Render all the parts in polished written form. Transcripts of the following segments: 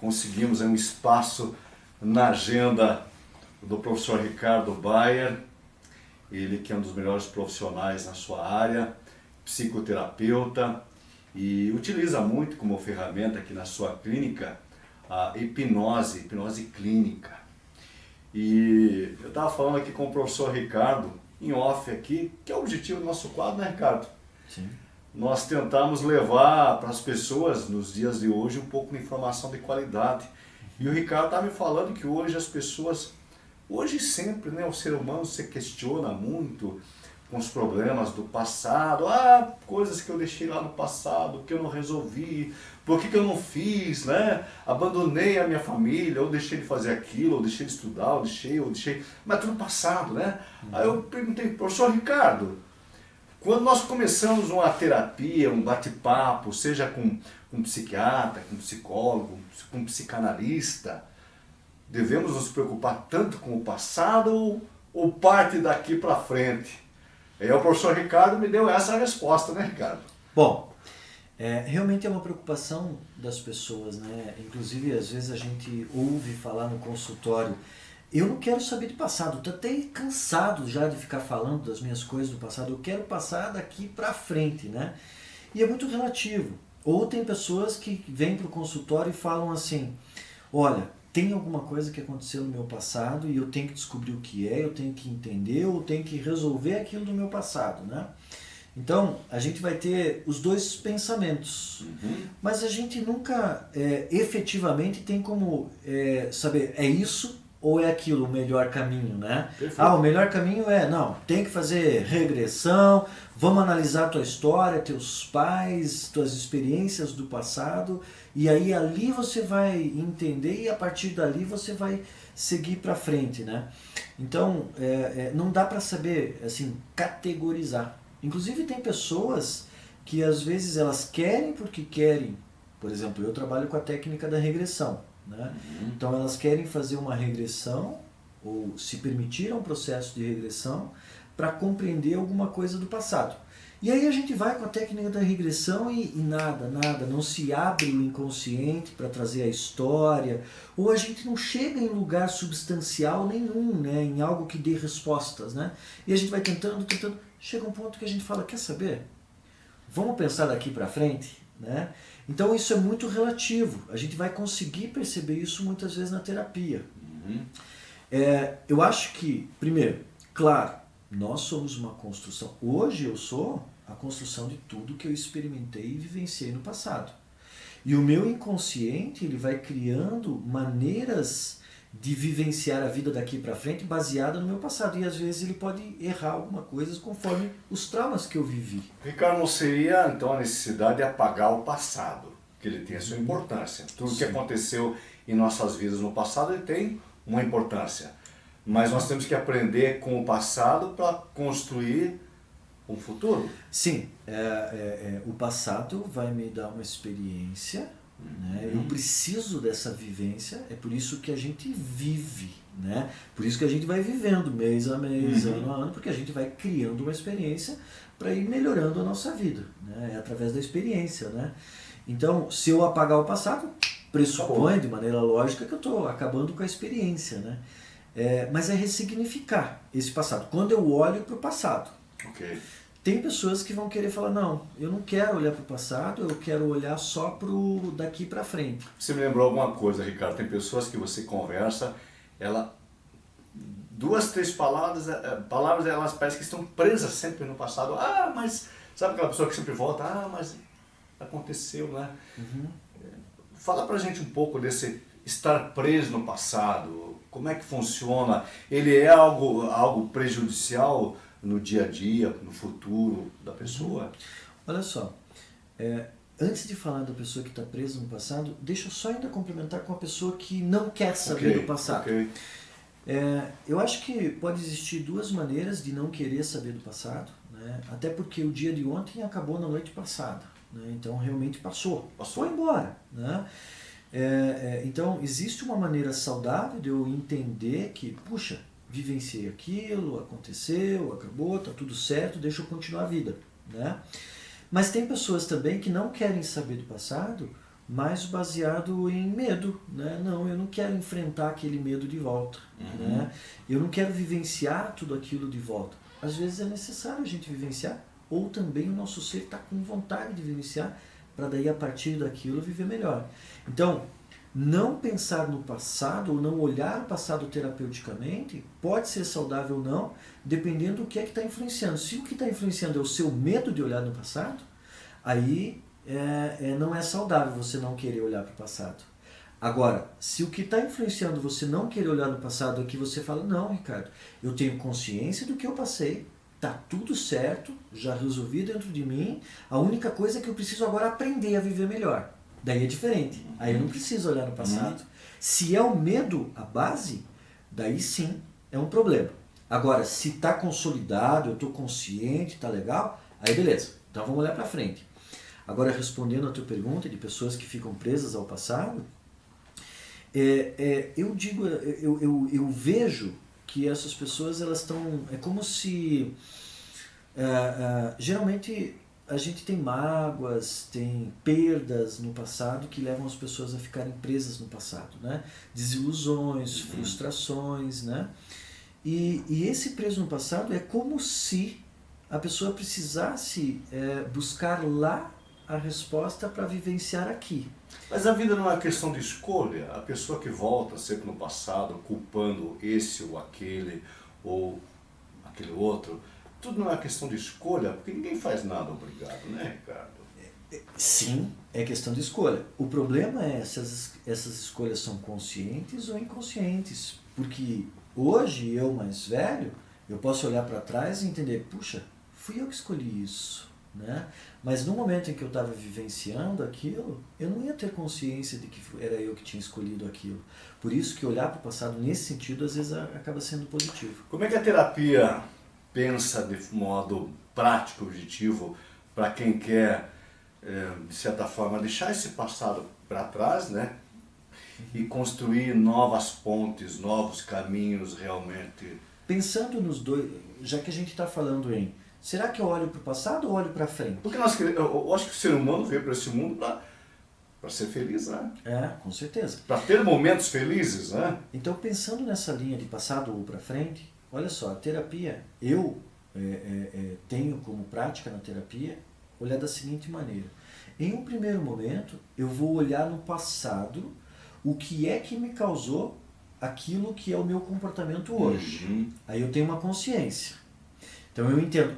conseguimos um espaço na agenda do professor Ricardo Bayer, ele que é um dos melhores profissionais na sua área, psicoterapeuta, e utiliza muito como ferramenta aqui na sua clínica a hipnose clínica. E eu estava falando aqui com o professor Ricardo, em off aqui, que é o objetivo do nosso quadro, né, Ricardo? Sim. Nós tentamos levar para as pessoas, nos dias de hoje, um pouco de informação de qualidade. E o Ricardo estava me falando que hoje as pessoas, hoje e sempre, né, o ser humano se questiona muito com os problemas do passado. Coisas que eu deixei lá no passado, que eu não resolvi, por que eu não fiz, né? Abandonei a minha família, ou deixei de fazer aquilo, ou deixei de estudar, ou deixei, mas tudo passado, né? Aí eu perguntei, professor Ricardo, quando nós começamos uma terapia, um bate-papo, seja com um psiquiatra, com um psicólogo, com um psicanalista, devemos nos preocupar tanto com o passado ou parte daqui para frente? Aí o professor Ricardo me deu essa resposta, né, Ricardo? Bom, realmente é uma preocupação das pessoas, né? Inclusive, às vezes a gente ouve falar no consultório, eu não quero saber de passado, estou até cansado já de ficar falando das minhas coisas do passado, eu quero passar daqui para frente, né? E é muito relativo. Ou tem pessoas que vêm para o consultório e falam assim, olha, tem alguma coisa que aconteceu no meu passado e eu tenho que descobrir o que é, eu tenho que entender, eu tenho que resolver aquilo do meu passado, né? Então, a gente vai ter os dois pensamentos, mas a gente nunca efetivamente tem como saber, é isso ou é aquilo o melhor caminho, né? Perfeito. O melhor caminho não, tem que fazer regressão, vamos analisar tua história, teus pais, tuas experiências do passado, e aí ali você vai entender e a partir dali você vai seguir para frente, né? Então, não dá para saber, assim, categorizar. Inclusive tem pessoas que às vezes elas querem porque querem, por exemplo, eu trabalho com a técnica da regressão, né? Então elas querem fazer uma regressão ou se permitir um processo de regressão para compreender alguma coisa do passado. E aí a gente vai com a técnica da regressão e nada, não se abre o inconsciente para trazer a história, ou a gente não chega em lugar substancial nenhum, né, em algo que dê respostas, né? E a gente vai tentando, chega um ponto que a gente fala, quer saber? Vamos pensar daqui para frente, né? Então isso é muito relativo, a gente vai conseguir perceber isso muitas vezes na terapia. Eu acho que, primeiro, claro, nós somos uma construção. Hoje eu sou a construção de tudo que eu experimentei e vivenciei no passado. E o meu inconsciente, ele vai criando maneiras de vivenciar a vida daqui para frente baseada no meu passado. E às vezes ele pode errar alguma coisa conforme os traumas que eu vivi. Ricardo, não seria então a necessidade de apagar o passado, que ele tem a sua importância. Tudo que aconteceu em nossas vidas no passado, ele tem uma importância. Mas nós temos que aprender com o passado para construir um futuro. Sim, o passado vai me dar uma experiência, né? Eu preciso dessa vivência, é por isso que a gente vive, né? Por isso que a gente vai vivendo mês a mês, ano a ano, porque a gente vai criando uma experiência para ir melhorando a nossa vida, né? É através da experiência, né? Então, se eu apagar o passado, pressupõe de maneira lógica que eu estou acabando com a experiência, né? Mas é ressignificar esse passado. Quando eu olho para o passado, tem pessoas que vão querer falar, não, eu não quero olhar para o passado, eu quero olhar só para o daqui para frente. Você me lembrou alguma coisa, Ricardo? Tem pessoas que você conversa, duas, três palavras elas parecem que estão presas sempre no passado. Mas sabe aquela pessoa que sempre volta? Mas aconteceu, né? Fala pra gente um pouco desse estar preso no passado. Como é que funciona? Ele é algo prejudicial no dia a dia, no futuro da pessoa? Olha só, antes de falar da pessoa que está presa no passado, deixa eu só ainda complementar com a pessoa que não quer saber do passado. Eu acho que pode existir duas maneiras de não querer saber do passado, né? Até porque o dia de ontem acabou na noite passada, né? Então realmente passou, foi embora, né? Então existe uma maneira saudável de eu entender que, puxa, vivenciei aquilo, aconteceu, acabou, tá tudo certo, deixa eu continuar a vida, né? Mas tem pessoas também que não querem saber do passado mais baseado em medo, né? Não, eu não quero enfrentar aquele medo de volta, né? Eu não quero vivenciar tudo aquilo de volta. Às vezes é necessário a gente vivenciar, ou também o nosso ser está com vontade de vivenciar, para daí a partir daquilo viver melhor. Então, não pensar no passado, ou não olhar o passado terapeuticamente, pode ser saudável ou não, dependendo do que é que está influenciando. Se o que está influenciando é o seu medo de olhar no passado, aí não é saudável você não querer olhar para o passado. Agora, se o que está influenciando você não querer olhar no passado é que você fala, não, Ricardo, eu tenho consciência do que eu passei, tá tudo certo, já resolvi dentro de mim, a única coisa é que eu preciso agora aprender a viver melhor. Daí é diferente, aí eu não preciso olhar no passado. Se é o medo a base, daí sim é um problema. Agora, se está consolidado, eu estou consciente, está legal, aí beleza, então vamos olhar para frente. Agora, respondendo a tua pergunta de pessoas que ficam presas ao passado, eu vejo que essas pessoas, elas estão... É como se... geralmente a gente tem mágoas, tem perdas no passado que levam as pessoas a ficarem presas no passado, né? Desilusões, frustrações, né? E esse preso no passado é como se a pessoa precisasse buscar lá a resposta para vivenciar aqui. Mas a vida não é uma questão de escolha. A pessoa que volta sempre no passado, culpando esse ou aquele outro, tudo não é questão de escolha, porque ninguém faz nada obrigado, né, Ricardo? Sim, é questão de escolha. O problema é se essas escolhas são conscientes ou inconscientes. Porque hoje, eu mais velho, eu posso olhar para trás e entender, puxa, fui eu que escolhi isso, né? Mas no momento em que eu estava vivenciando aquilo, eu não ia ter consciência de que era eu que tinha escolhido aquilo. Por isso que olhar para o passado nesse sentido, às vezes, acaba sendo positivo. Como é que a terapia pensa de modo prático, objetivo, para quem quer, de certa forma, deixar esse passado para trás, né? E construir novas pontes, novos caminhos realmente? Pensando nos dois, já que a gente está falando em, será que eu olho para o passado ou olho para frente? Porque eu acho que o ser humano veio para esse mundo para ser feliz, né? Com certeza. Para ter momentos felizes, né? Então, pensando nessa linha de passado ou para frente, olha só, a terapia, eu tenho como prática na terapia olhar da seguinte maneira. Em um primeiro momento, eu vou olhar no passado o que é que me causou aquilo que é o meu comportamento hoje. Aí eu tenho uma consciência. Então eu entendo,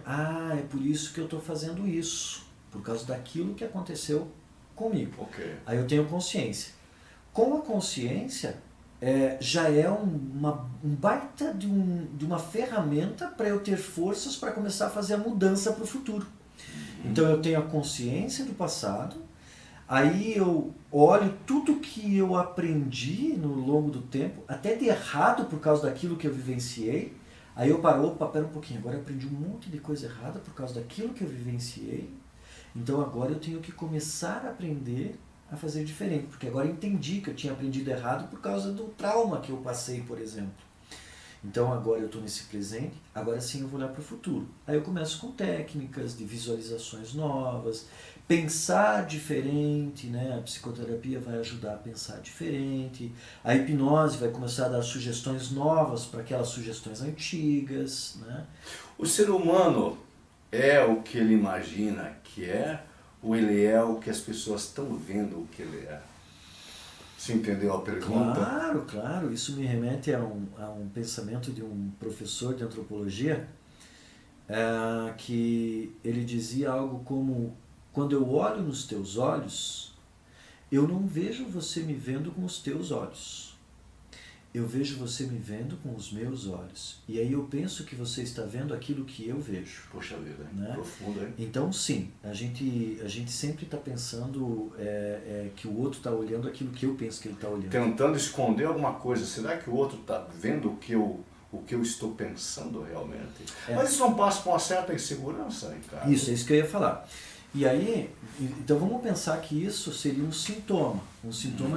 é por isso que eu estou fazendo isso, por causa daquilo que aconteceu comigo. Okay. Aí eu tenho consciência. Com a consciência, já é um baita de uma ferramenta para eu ter forças para começar a fazer a mudança para o futuro. Então eu tenho a consciência do passado, aí eu olho tudo que eu aprendi no longo do tempo, até de errado por causa daquilo que eu vivenciei, aí eu paro, pera um pouquinho, agora eu aprendi um monte de coisa errada por causa daquilo que eu vivenciei, então agora eu tenho que começar a aprender a fazer diferente, porque agora eu entendi que eu tinha aprendido errado por causa do trauma que eu passei, por exemplo. Então agora eu estou nesse presente, agora sim eu vou olhar para o futuro. Aí eu começo com técnicas de visualizações novas, pensar diferente, né? A psicoterapia vai ajudar a pensar diferente, a hipnose vai começar a dar sugestões novas para aquelas sugestões antigas, né? O ser humano é o que ele imagina que é, ou ele é o que as pessoas estão vendo o que ele é? Você entendeu a pergunta? Claro. Isso me remete a um pensamento de um professor de antropologia que ele dizia algo como: quando eu olho nos teus olhos, eu não vejo você me vendo com os teus olhos. Eu vejo você me vendo com os meus olhos. E aí eu penso que você está vendo aquilo que eu vejo. Poxa vida, né? Profundo, hein? Então, sim, a gente sempre está pensando que o outro está olhando aquilo que eu penso que ele está olhando. Tentando esconder alguma coisa. Será que o outro está vendo o que eu estou pensando realmente? Mas isso não passa com uma certa insegurança, Ricardo? Isso, é isso que eu ia falar. E aí, então vamos pensar que isso seria um sintoma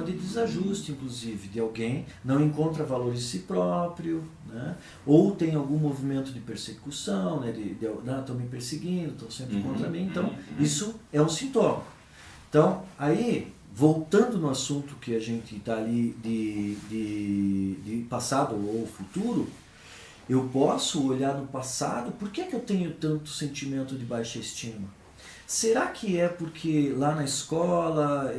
de desajuste, inclusive, de alguém não encontra valor em si próprio, né? Ou tem algum movimento de persecução, né? Estão me perseguindo, estão sempre contra mim, então isso é um sintoma. Então, aí, voltando no assunto que a gente está ali de passado ou futuro, eu posso olhar no passado, por que eu tenho tanto sentimento de baixa estima? Será que é porque lá na escola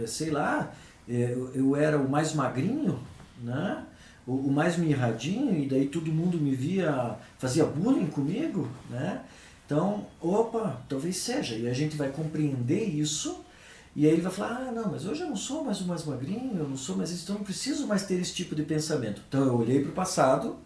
sei lá, eu era o mais magrinho, né? O mais mirradinho, e daí todo mundo me via, fazia bullying comigo, né? Então, opa, talvez seja. E a gente vai compreender isso, e aí ele vai falar, não, mas hoje eu não sou mais o mais magrinho, eu não sou mais isso, então eu não preciso mais ter esse tipo de pensamento. Então eu olhei para o passado,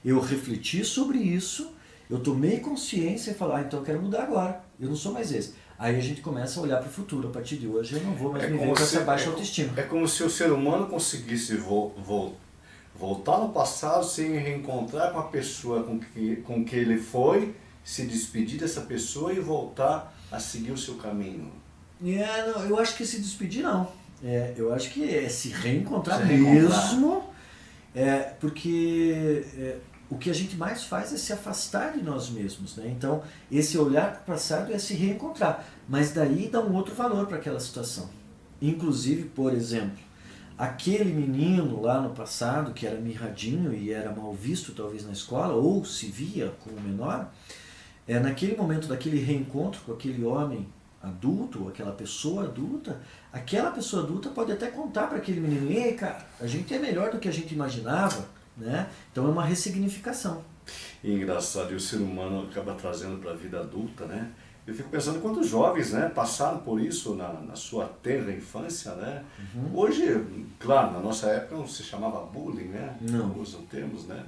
eu refleti sobre isso, eu tomei consciência e falei, então eu quero mudar agora, eu não sou mais esse. Aí a gente começa a olhar para o futuro, a partir de hoje eu não vou mais me ver com essa baixa autoestima. É como se o ser humano conseguisse voltar no passado, se reencontrar com a pessoa com que ele foi, se despedir dessa pessoa e voltar a seguir o seu caminho. Não, eu acho que se despedir não. Eu acho que é se reencontrar mesmo, porque o que a gente mais faz é se afastar de nós mesmos, né? Então, esse olhar para o passado é se reencontrar, mas daí dá um outro valor para aquela situação. Inclusive, por exemplo, aquele menino lá no passado que era mirradinho e era mal visto talvez na escola, ou se via como menor, naquele momento daquele reencontro com aquele homem adulto, aquela pessoa adulta pode até contar para aquele menino, ei cara, a gente é melhor do que a gente imaginava, né? Então é uma ressignificação. E engraçado, e o ser humano acaba trazendo para a vida adulta, né? Eu fico pensando quantos jovens, né, passaram por isso na sua tenra infância, né? Uhum. Hoje, claro, na nossa época não se chamava bullying, né? Não. Usam termos, né?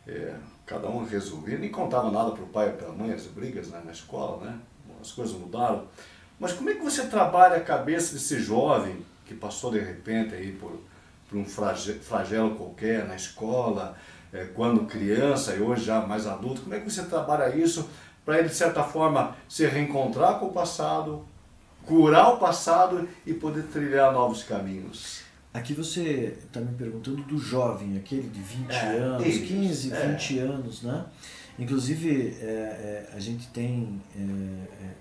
Uhum. Cada um resolvia, nem contava nada para o pai ou para a mãe, as brigas, né, na escola, né? As coisas mudaram. Mas como é que você trabalha a cabeça desse jovem que passou de repente aí por um flagelo qualquer na escola, quando criança e hoje já mais adulto? Como é que você trabalha isso para ele, de certa forma, se reencontrar com o passado, curar o passado e poder trilhar novos caminhos? Aqui você está me perguntando do jovem, aquele de 20 anos, isso, 15, 20 anos, né? Inclusive, a gente tem,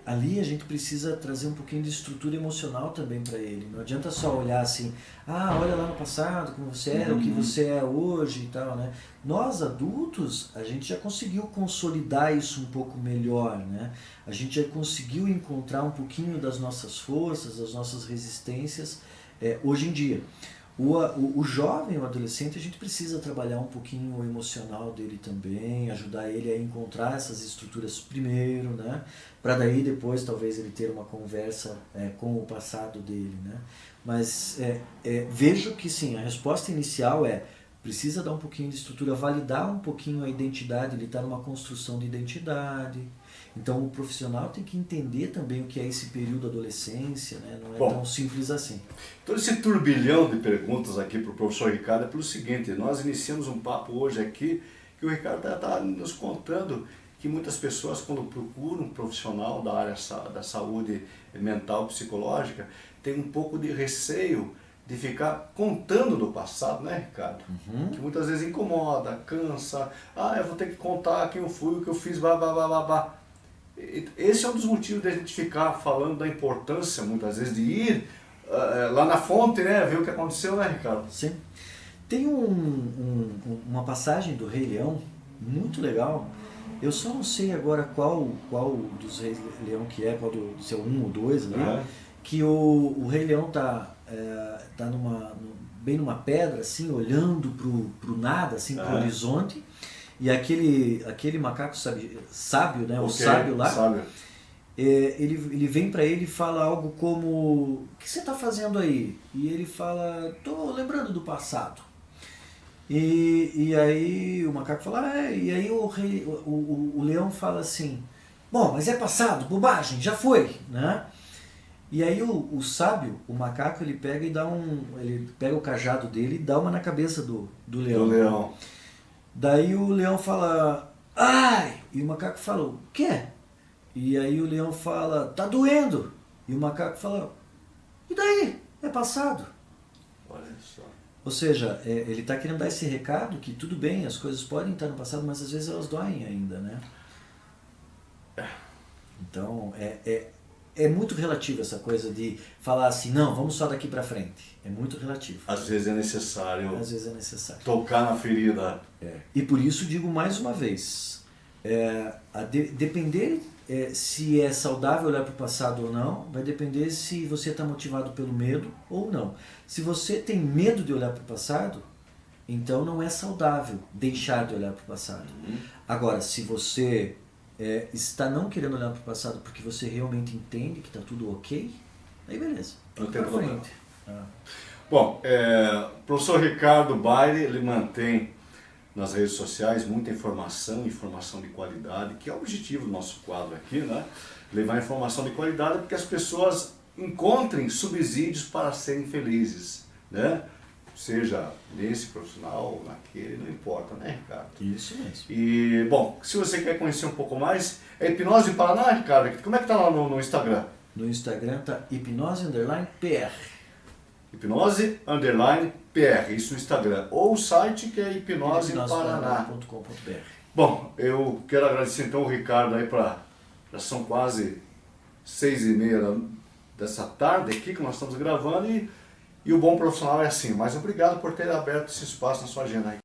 ali a gente precisa trazer um pouquinho de estrutura emocional também para ele. Não adianta só olhar assim, olha lá no passado, como você era, o que você é hoje e tal, né? Nós, adultos, a gente já conseguiu consolidar isso um pouco melhor, né? A gente já conseguiu encontrar um pouquinho das nossas forças, das nossas resistências, hoje em dia. O jovem, o adolescente, a gente precisa trabalhar um pouquinho o emocional dele também, ajudar ele a encontrar essas estruturas primeiro, né? Para daí depois talvez ele ter uma conversa com o passado dele, né? Mas vejo que sim, a resposta inicial precisa dar um pouquinho de estrutura, validar um pouquinho a identidade, ele está numa construção de identidade. Então o profissional tem que entender também o que é esse período da adolescência, né? Não é tão simples assim. Todo esse turbilhão de perguntas aqui para o professor Ricardo é pelo seguinte: nós iniciamos um papo hoje aqui que o Ricardo está nos contando que muitas pessoas, quando procuram um profissional da área da saúde mental psicológica, tem um pouco de receio de ficar contando do passado, né, Ricardo? Uhum. Que muitas vezes incomoda, cansa. Eu vou ter que contar quem eu fui, o que eu fiz, blá, blá, blá, blá, blá. Esse é um dos motivos da gente ficar falando da importância, muitas vezes, de ir lá na fonte, né, ver o que aconteceu, né, Ricardo? Sim. Tem uma passagem do Rei Leão muito legal. Eu só não sei agora qual dos Reis Leão que qual se é o 1 ou 2 ali, que o Rei Leão tá bem numa pedra, assim, olhando pro nada, assim, pro horizonte. E aquele macaco sábio, né, o sábio lá, sábio. Ele vem para ele e fala algo como: o que você está fazendo aí? E ele fala: estou lembrando do passado. E aí o macaco fala: e aí o leão fala assim: bom, mas é passado, bobagem, já foi, né? E aí o sábio, o macaco, ele pega ele pega o cajado dele e dá uma na cabeça do leão. Daí o leão fala: ai! E o macaco fala: o quê? E aí o leão fala: tá doendo. E o macaco fala: e daí? É passado. Olha só. Ou seja, ele está querendo dar esse recado que tudo bem, as coisas podem estar no passado, mas às vezes elas doem ainda, né? Então, é muito relativo essa coisa de falar assim, não, vamos só daqui para frente. É muito relativo. Às vezes é necessário, Às vezes é necessário. tocar na ferida. E por isso digo mais uma vez, depender se é saudável olhar para o passado ou não, vai depender se você está motivado pelo medo ou não. Se você tem medo de olhar para o passado, então não é saudável deixar de olhar para o passado. Agora, se você está não querendo olhar para o passado porque você realmente entende que está tudo ok, aí beleza. Não tem pra problema. frente. Bom, o professor Ricardo Baile, ele mantém nas redes sociais muita informação de qualidade, que é o objetivo do nosso quadro aqui, né? Levar informação de qualidade para que as pessoas encontrem subsídios para serem felizes, né? Seja nesse profissional, naquele, não importa, né, Ricardo? Isso mesmo. E, bom, se você quer conhecer um pouco mais, é Hipnose Paraná, Ricardo? Como é que tá lá no Instagram? No Instagram tá hipnose_pr. Hipnose_PR, isso no Instagram. Ou o site que é hipnoseparaná.com.br. Bom, eu quero agradecer então o Ricardo aí já são quase 6h30 dessa tarde aqui que nós estamos gravando e o bom profissional é assim. Mas obrigado por ter aberto esse espaço na sua agenda aí.